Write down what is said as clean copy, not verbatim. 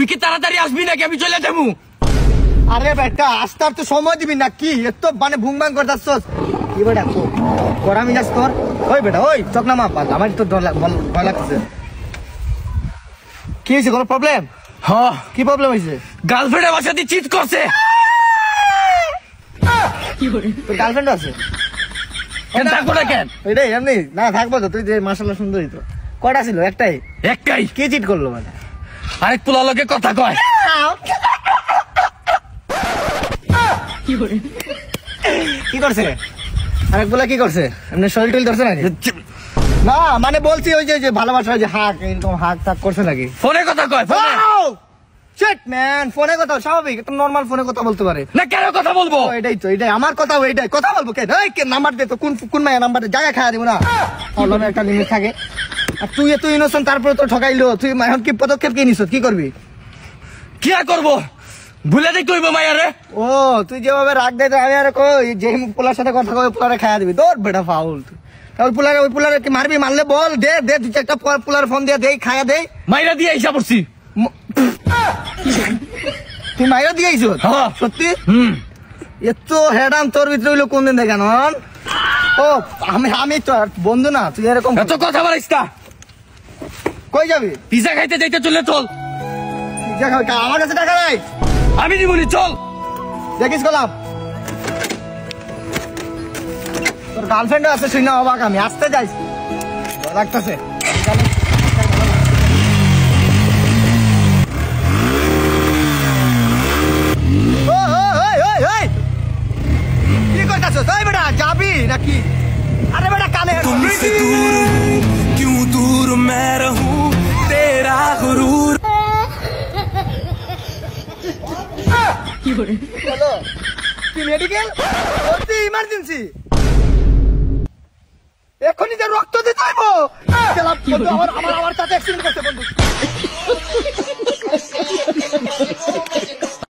তুই কি তাড়াতাড়ি আসবি নাকি আমি চলে যাবো? আরে বেটা আসতে আর তো সময় দিবি না কি এত মানে ভুং ভাং করতাছস কি বেটা করা মিজাজ তোর ওই বেটা ওই চোখ না মাপ আমার তো ভয় লাগছে কি হয়েছে কোনো প্রবলেম হ্যাঁ কি প্রবলেম হয়েছে গার্লফ্রেন্ড আমার সাথে চিট করছে তোর গার্লফ্রেন্ড আছে থাকবো না কেন এটাই এমনি না থাকবো তো তুই যে মাশাআল্লাহ সুন্দরী তো কয়টা ছিল একটাই কি চিট করলো মানে আরেক পোলা লোকে কথা কয় কি করছে আরেক বলে কি করছে এমনি শরীর টরিল ধরছে নাকি না মানে বলছি ওই যে ভালোবাসা যে হাক এরকম হাক টাক করছে নাকি ফোনে কথা কয় ফোনে শিট ম্যান ফোনে কথা স্বাভাবিক তো নরমাল ফোনে কথা বলতে পারে না কেন কথা বলবো এটাই আমার কথা ওইটাই কথা বলবো কেন এই কে নাম্বার দে তো কোন মায়া নাম্বার জায়গা খাওয়া দিব না অনলাইনে একটা লিমিট থাকে আর তুই এত ইনোসেন্ট তারপরে তো ঠকাইলো তুই এখন কি পদক্ষেপ কি নিছ কি করবি কি আর করবো ভুলে দেখ কইব মায়ারে ও তুই যেভাবে রাগ দেয় আমি আর কই যে পোলার সাথে কথা কই পোলারে খাওয়া দিবি তোর বেটা ফাউল ওই পোলারে কি মারবি মারলে বল দে তুই একটা পোলার ফোন দিয়ে দেই খায়া দেই মাইরা দিয়ে আইসা পড়ছি তুই মাইরা দিয়ে আইছ সত্যি এত হেডাম তোর ভিতরে হইলো কোন দিন দেখেন ও আমি তো বন্ধু না তুই এরকম এত কথা বলিস না কই যাবি পিজা খাইতে যাইতে চলে চল আমার কাছে টাকা নাই আমি দিবনি চল দেখিস গোলাপ তোর গার্লফ্রেন্ড আছে শুই না অবাক আমি আসতে যাইস লাগতেছে কি করতেছ বেটা যাবি নাকি আরে বেটা কানে तुमसे दूर हूँ क्यों दूर मैं रहूं तेरा गुरूर কি মেডিকেল ইমার্জেন্সি এখনই যে রক্ত দিতে হইব আমার সাথে অ্যাক্সিডেন্ট করতে বন্ধু